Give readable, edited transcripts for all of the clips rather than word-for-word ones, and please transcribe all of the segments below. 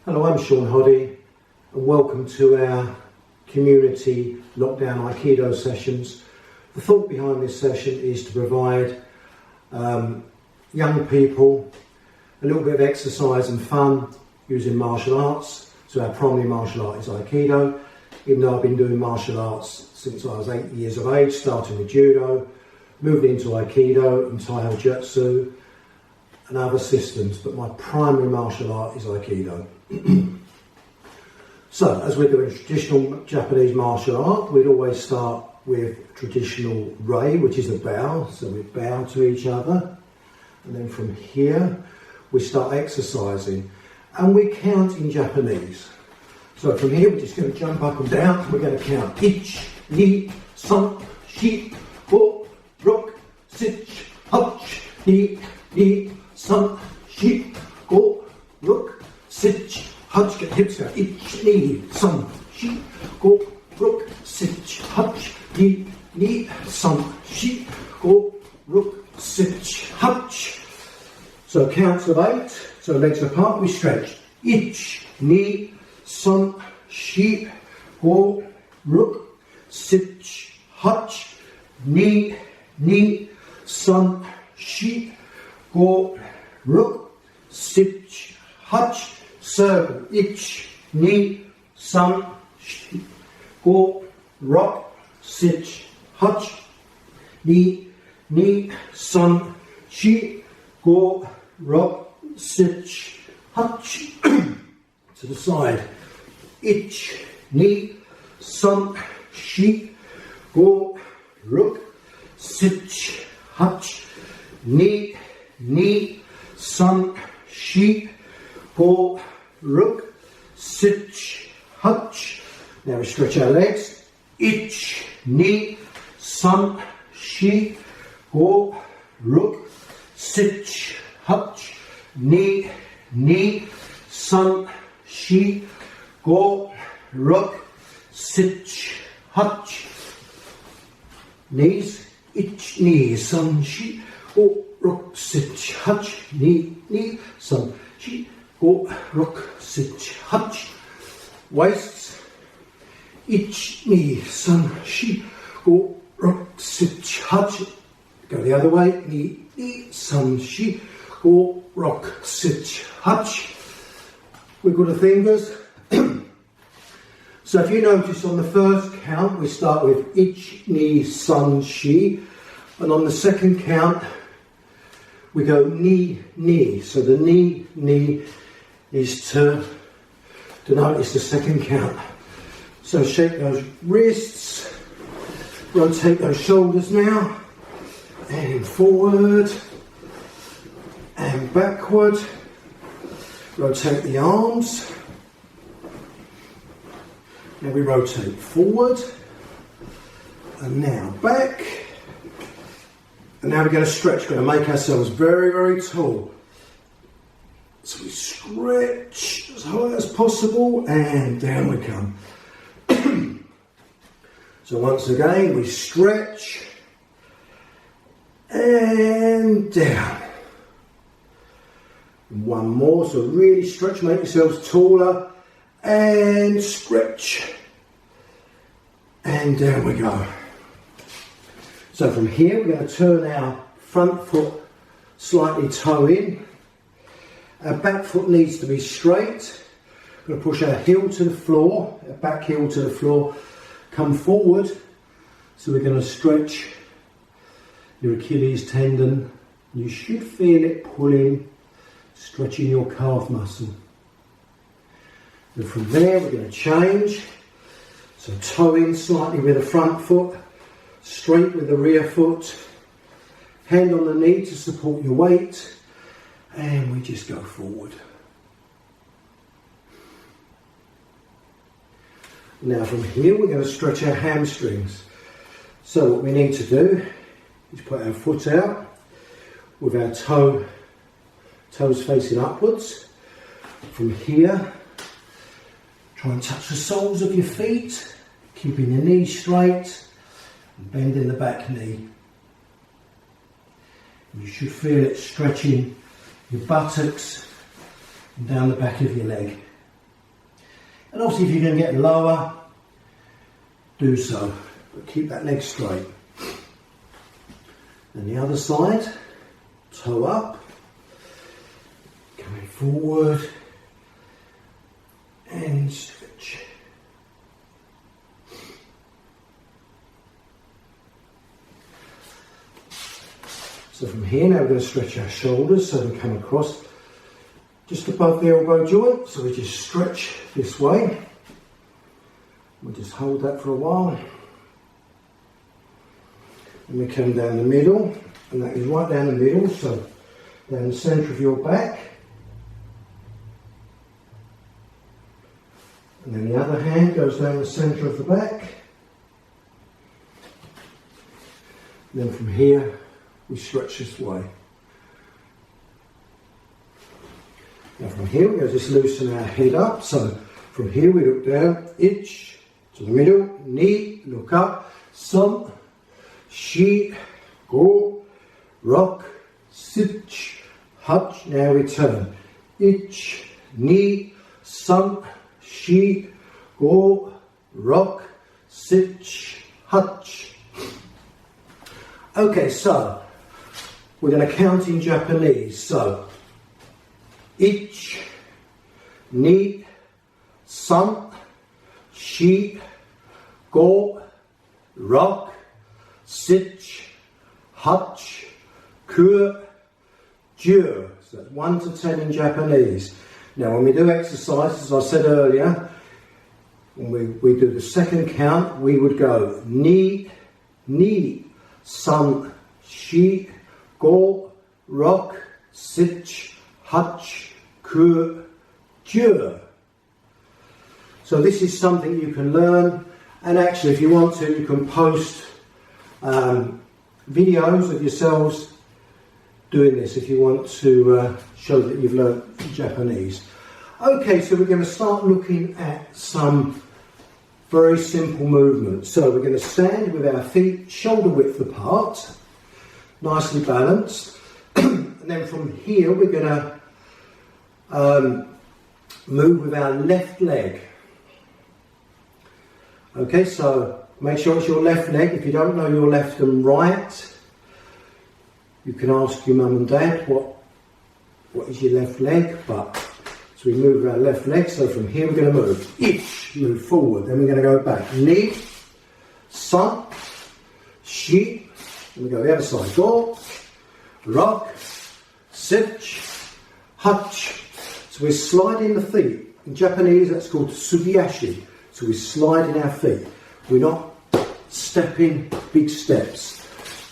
Hello, I'm Sean Hoddy and welcome to our community lockdown Aikido sessions. The thought behind this session is to provide young people a little bit of exercise and fun using martial arts. So our primary martial art is Aikido, even though I've been doing martial arts since I was 8 years of age, starting with Judo, moved into Aikido and Taijutsu and other systems, but my primary martial art is Aikido. So, as we're doing traditional Japanese martial art, we'd always start with traditional rei, which is a bow. So we bow to each other, and then from here we start exercising, and we count in Japanese. So from here we're just going to jump up and down. We're going to count ich, ni, san, shi, ho, rok, sich, hach, ni, san, shi, go, rok, sich, hach. Get hips out. Ich, ni, san, shi, go, rok, sich, hach, ni, san, shi, go, rok, sich, hach. So counts of 8. So legs apart. We stretch. Ich, ni, san, shi, go, rok, sich, hach, ni, san, shi, go, rok, sich, hach. Circle. Ich, ni, san, shi, go, rok, sich, hach, ni, san, shi, go, rok, sich, hach. To the side. Ich, ni, san, shi, go, rok, sich, hach, ni, san, shi, go, rok, sich, hach. Now we stretch our legs. Ich, ni, san, shi, go, rok, sich, hach, ni, san, shi, go, rok, sich, hach. Knees. Ich, ni, san, shi, go, rok, sich, hach, ni, san, shi, go, rok, sich, hach. Waists. Ich, ni, san, shi, go, rok, sich, hach. Go the other way. Ni, san, shi, go, rok, sich, hach. Wiggle the fingers. So if you notice on the first count we start with ich, ni, san, shi, and on the second count we go ni. So the ni is to denote it's the second count. So shake those wrists, rotate those shoulders now, and forward and backward. Rotate the arms. Now we rotate forward, and now back. And now we're going to stretch, we're going to make ourselves very, very tall. So we stretch as high as possible, and down we come. So once again, we stretch, and down. One more, so really stretch, make yourselves taller, and stretch, and down we go. So from here we're going to turn our front foot slightly toe in. Our back foot needs to be straight. We're going to push our heel to the floor, our back heel to the floor, come forward. So we're going to stretch your Achilles tendon. You should feel it pulling, stretching your calf muscle. And from there we're going to change. So toe in slightly with the front foot, straight with the rear foot, hand on the knee to support your weight, and we just go forward. Now from here we're going to stretch our hamstrings. So what we need to do is put our foot out with our toes facing upwards. From here, try and touch the soles of your feet, keeping your knees straight and bending the back knee. You should feel it stretching your buttocks and down the back of your leg. And obviously if you can get lower, do so, but keep that leg straight. And the other side, toe up, coming forward, and stretch. So from here now we're going to stretch our shoulders so we come across just above the elbow joint. So we just stretch this way. We'll just hold that for a while. And we come down the middle, and that is right down the middle, so down the centre of your back. And then the other hand goes down the centre of the back. And then from here, we stretch this way. Now from here, we're going to just loosen our head up. So from here, we look down, ich, to the middle, ni, look up, some, shi, go, rock, sich, hutch. Now we turn, ich, ni, some, shi, go, rock, sich, hutch. Okay, so we're going to count in Japanese. So, ich, ni, some, shi, go, rock, sich, hutch, kur, jur. So that's 1 to 10 in Japanese. Now when we do exercise, as I said earlier, when we do the second count, we would go ni, ni, some, shi, go, rock, sich, hutch, kur, jur. So this is something you can learn, and actually if you want to, you can post videos of yourselves doing this if you want to show that you've learned Japanese. Okay, so we're going to start looking at some very simple movements. So we're going to stand with our feet shoulder width apart, nicely balanced, and then from here we're going to move with our left leg. Okay, so make sure it's your left leg. If you don't know your left and right, you can ask your mum and dad what is your left leg. But so we move our left leg. So from here we're going to move. Ich, move forward. Then we're going to go back. Ni, san, shi. And we go the other side. Go, rock, sich, hutch. So we're sliding the feet. In Japanese that's called sugiashi. So we're sliding our feet. We're not stepping big steps.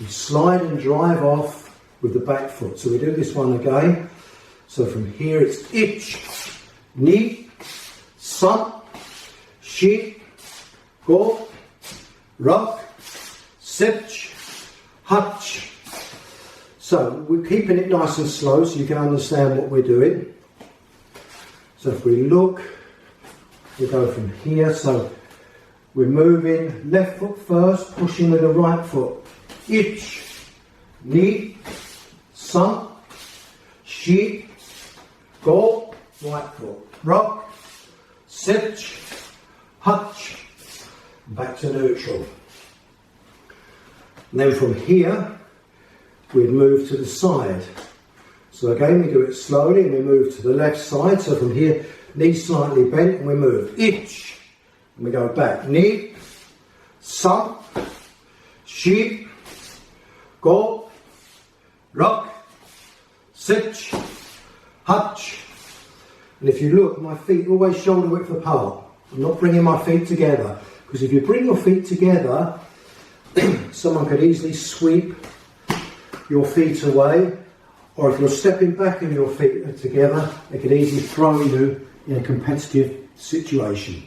We slide and drive off with the back foot. So we do this one again. So from here it's ich, ni, san, shi, go, rock, sich, hutch. So we're keeping it nice and slow so you can understand what we're doing. So if we look, we go from here, so we're moving left foot first, pushing with the right foot. Ich, ni, san, shi, go, right foot. Rock, sich, hutch, back to neutral. And then from here, we'd move to the side. So again, we do it slowly and we move to the left side. So from here, knees slightly bent and we move. Ich, and we go back. Ni, san, shi, go, rock, sich, hutch. And if you look, my feet are always shoulder width apart. I'm not bringing my feet together. Because if you bring your feet together, someone could easily sweep your feet away. Or if you're stepping back and your feet are together, they could easily throw you in a competitive situation.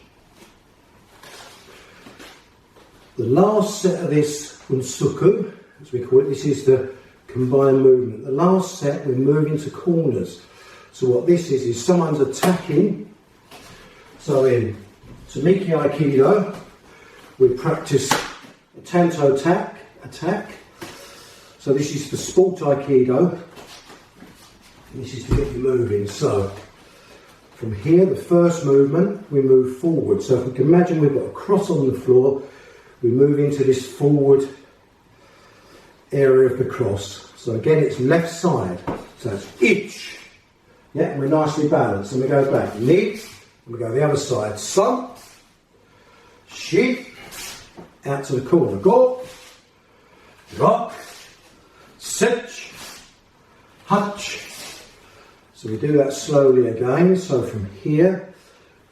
The last set of this unsuku, as we call it, this is the combined movement. The last set, we're moving to corners. So what this is someone's attacking. So in Tamiki Aikido, we practice a tanto attack. So this is for sport Aikido. This is to get you moving. So from here, the first movement, we move forward. So if we can imagine we've got a cross on the floor, we move into this forward area of the cross. So again, it's left side. So it's ich. Yeah, and we're nicely balanced. And we go back. Ni. And we go the other side. Son. Shi. Out to the corner. Go. Rock. Sich. Hutch. So we do that slowly again. So from here,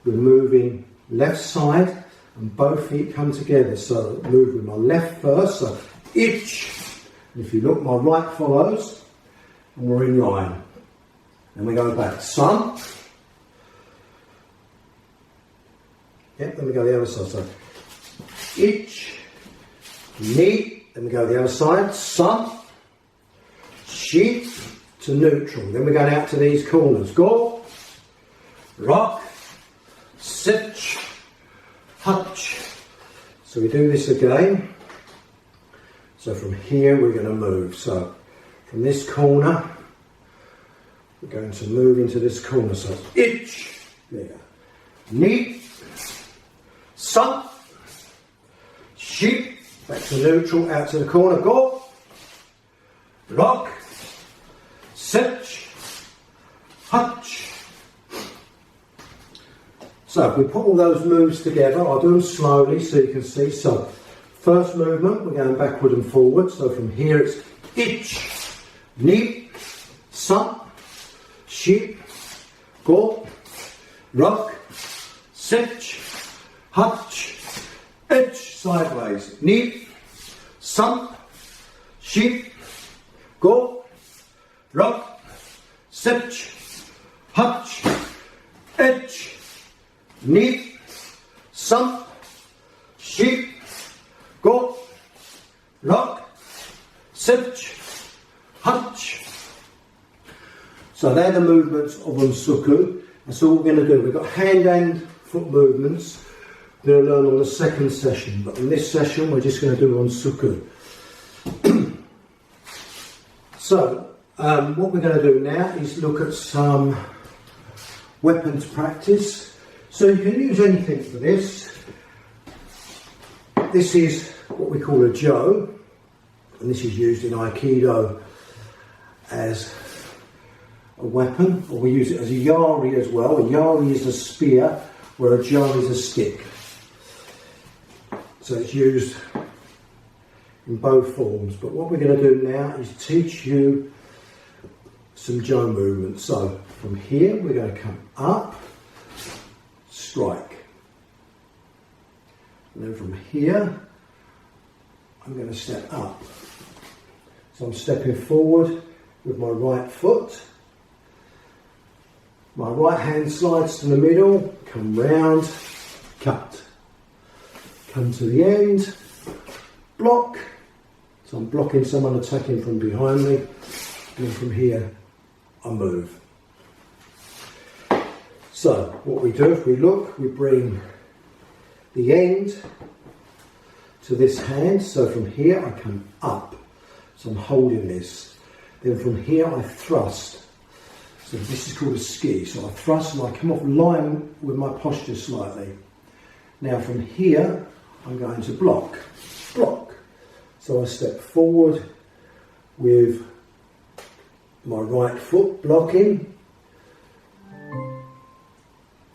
we're moving left side and both feet come together. So move with my left first. So ich. And if you look, my right follows and we're in line. Then we go back. Son. Yep, then we go the other side. So ich. Ni. Then we go the other side. Son. Shi. To neutral. Then we're going out to these corners. Go, rock, sich, hutch. So we do this again. So from here we're going to move. So from this corner, we're going to move into this corner. So ich, there. Ni, son, shi, back to neutral, out to the corner. Go, rock, sich, hutch. So if we put all those moves together, I'll do them slowly so you can see. So first movement, we're going backward and forward. So from here it's ich, ni, son, shi, go, rock, sich, hutch, ich, sideways. Ni, son, shi, go, rock, sich, hutch, ich, ni, son, shi, go, rock, sich, hutch. So they're the movements of Unsuku. That's all we're going to do. We've got hand and foot movements we're going to learn on the second session. But in this session, we're just going to do Unsuku. So, what we're going to do now is look at some weapons practice. So you can use anything for this. This is what we call a jo, and this is used in Aikido as a weapon, or we use it as a yari as well. A yari is a spear, where a jo is a stick. So it's used in both forms. But what we're going to do now is teach you some jo movements. So from here we're going to come up, strike. And then from here I'm going to step up. So I'm stepping forward with my right foot. My right hand slides to the middle, come round, cut. Come to the end, block. So I'm blocking someone attacking from behind me. And from here, I move. So what we do, if we look, we bring the end to this hand. So from here, I come up. So I'm holding this. Then from here, I thrust. So this is called a ski. So I thrust and I come off line with my posture slightly. Now from here, I'm going to block. Block. So I step forward with my right foot blocking.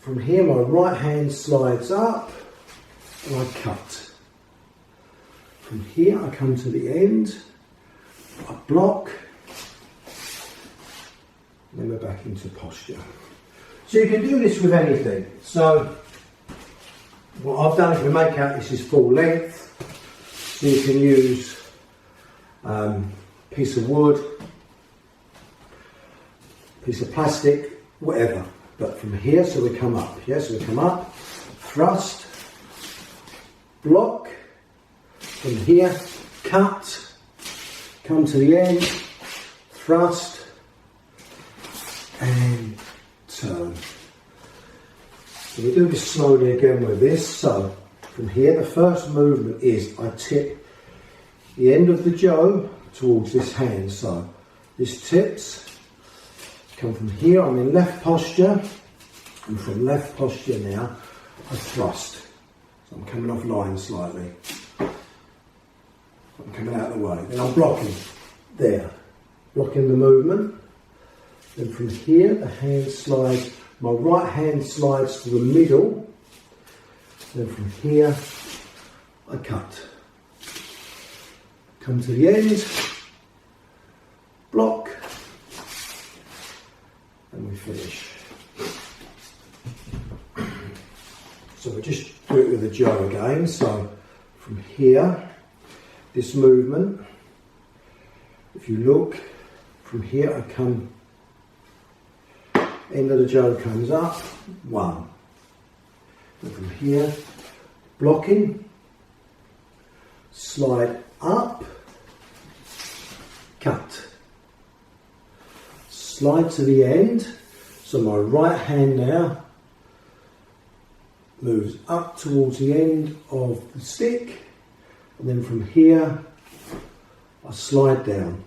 From here, my right hand slides up and I cut. From here, I come to the end, I block, and then we're back into posture. So you can do this with anything. So what I've done, if we make out this is full length, so you can use a piece of wood, piece of plastic, whatever. But from here, so we come up. Yeah, so we come up, thrust, block, from here, cut, come to the end, thrust, and turn. So we do this slowly again with this. So from here, the first movement is I tip the end of the jo towards this hand. So this tips, come from here, I'm in left posture, And from left posture now, I thrust. So I'm coming off line slightly. I'm coming out of the way. Then I'm blocking. There. Blocking the movement. Then from here, the hand slides. My right hand slides to the middle. Then from here, I cut. Come to the end. Block. And we finish. So we just do it with the Joe again. So from here, this movement, if you look, from here I come, end of the Joe comes up, 1. And from here, blocking, slide up, cut. Slide to the end, so my right hand now moves up towards the end of the stick, and then from here I slide down.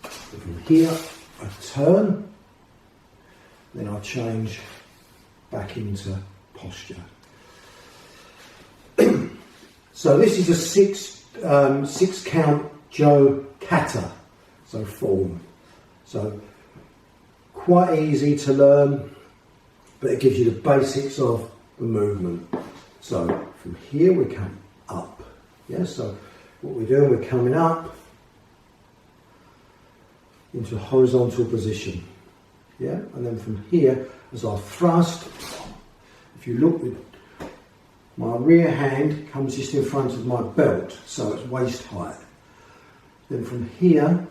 And from here I turn, then I change back into posture. So this is a 6 count Joe kata, so form. So quite easy to learn, but it gives you the basics of the movement. So from here we come up. Yeah, so what we're doing, we're coming up into a horizontal position. Yeah, and then from here, as I thrust, if you look, my rear hand comes just in front of my belt, so it's waist height. Then from here,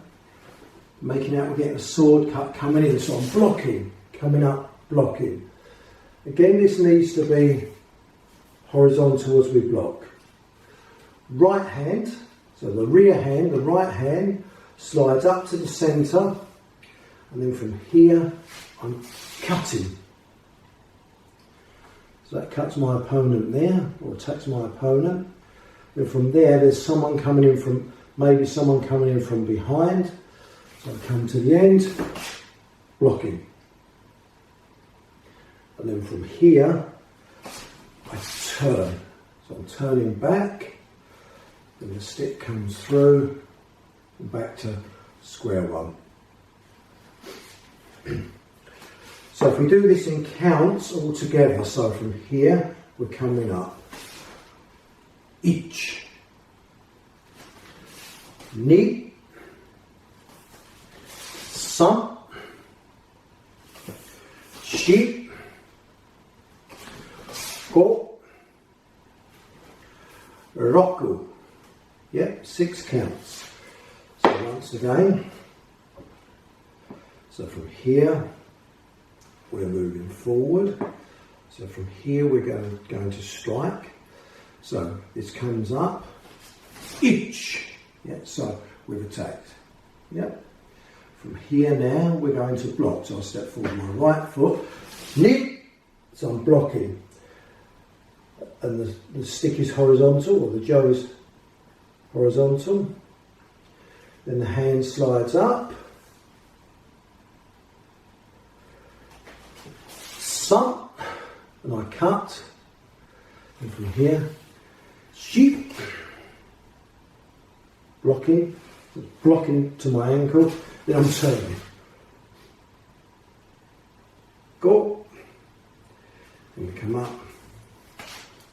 making out we're getting a sword cut coming in, so I'm blocking, coming up, blocking. Again, this needs to be horizontal as we block. Right hand, so the rear hand, the right hand slides up to the centre, and then from here I'm cutting. So that cuts my opponent there, or attacks my opponent. Then from there, there's someone coming in from, maybe someone coming in from behind. So I come to the end, blocking. And then from here, I turn. So I'm turning back, then the stick comes through, and back to square one. So if we do this in counts all together, so from here, we're coming up. Ich. Ni. San. Shi. Go. Roku. Yep, 6 counts. So once again, so from here, we're moving forward. So from here, we're going to strike. So this comes up. Ich. Yeah, so we've attacked. Yep. From here now, we're going to block. So I step forward my right foot. Ni. So I'm blocking. And the stick is horizontal, or the Joe is horizontal. Then the hand slides up. Sun. And I cut. And from here, sheep. Blocking to my ankle. Then I'm turning. Go. And we come up.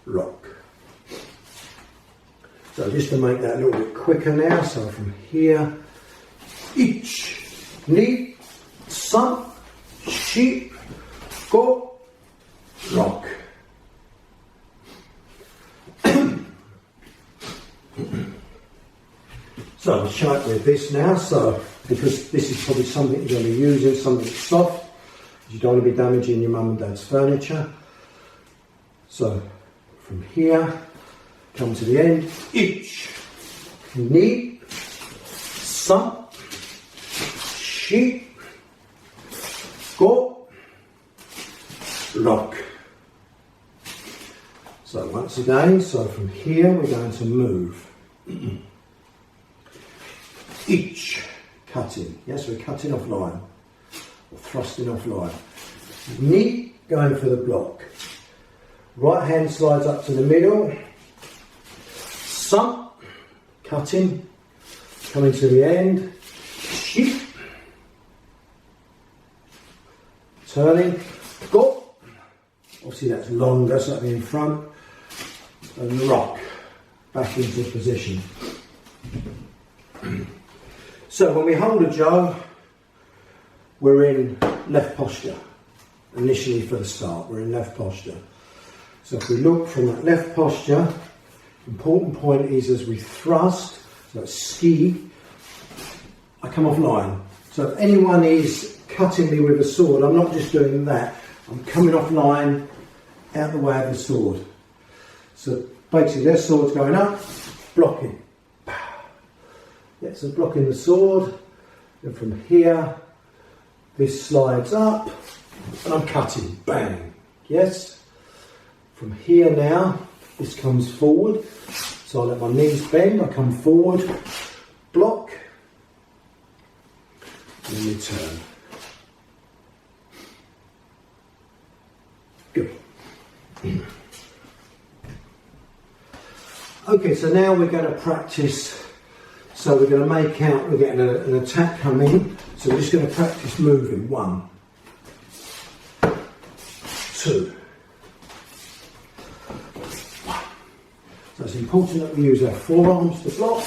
Lock. So just to make that a little bit quicker now, so from here, ich, ni, san, shi, go, lock. So I'll show it with this now, so because this is probably something you're going to be using, something soft, you don't want to be damaging your mum and dad's furniture. So from here, come to the end, ich, ni, san, shi, go, lock. So once again, so from here we're going to move. Ich, cutting. Yes, we're cutting off line, or thrusting off line. Ni, going for the block. Right hand slides up to the middle. Sun, cutting, coming to the end. Ship, turning, go. Obviously that's longer, so that'll be in front. And rock, back into position. So when we hold a jo, we're in left posture. Initially for the start, we're in left posture. So if we look from that left posture, important point is as we thrust, so that's ski, I come off line. So if anyone is cutting me with a sword, I'm not just doing that, I'm coming off line, out the way of the sword. So basically their sword's going up, blocking. Yeah, so blocking the sword, and from here, this slides up, and I'm cutting, bang, yes? From here now, this comes forward, so I let my knees bend, I come forward, block, and then return. Good. Okay, so now we're going to practice, so we're going to make out, we're getting an attack coming, so we're just going to practice moving. 1, 2. So it's important that we use our forearms to block,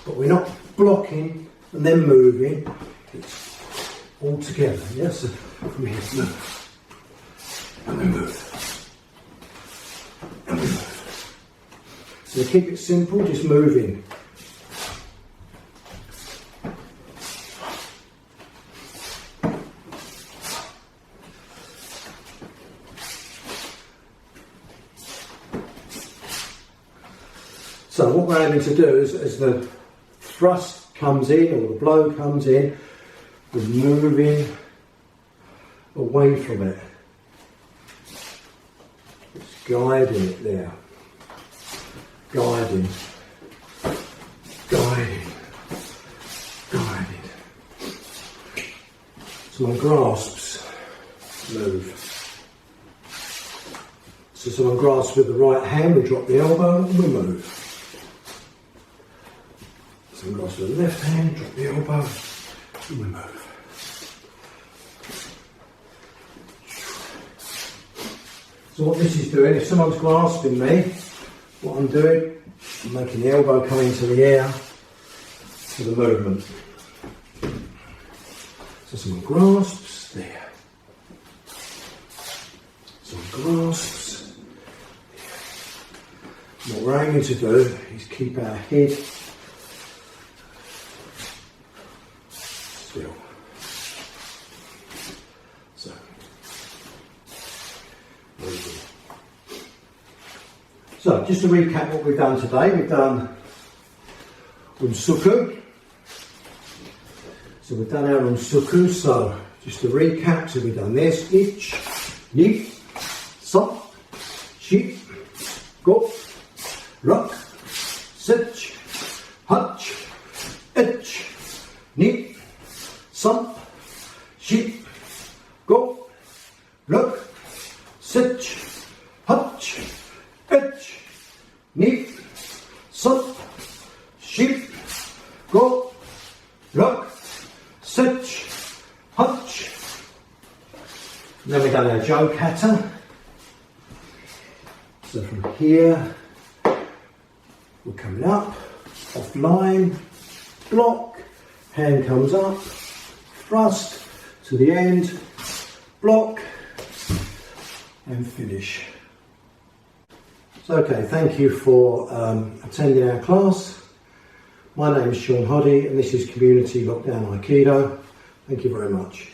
but we're not blocking and then moving, it's all together, yes? So from here, move, and we move, and we move. So keep it simple, just moving. So what we're aiming to do is, as the thrust comes in or the blow comes in, we're moving away from it. It's guiding it there. Guiding. Guiding. Guiding. So my grasps move. So someone grasps with the right hand, we drop the elbow and we move. So grasp with the left hand, drop the elbow, and we move. So what this is doing, if someone's grasping me, what I'm doing, I'm making the elbow come into the air for the movement. So someone grasps there. Someone grasps there. What we're aiming to do is keep our head still. So, moving. So, just to recap what we've done today, we've done Unsuku. So we've done our Unsuku, so just to recap, so we've done this, ich, ni, sop, shi, go, rock, sich, hutch, ich, ni, sop, shi, go, rock, sich, hutch, ich, ni, sop, shi, go, rock, sich, hutch. And then we've done our jo kata. So from here, we're coming up, off line, block, hand comes up, thrust to the end, block, and finish. So okay, thank you for attending our class. My name is Sean Hoddy and this is Community Lockdown Aikido. Thank you very much.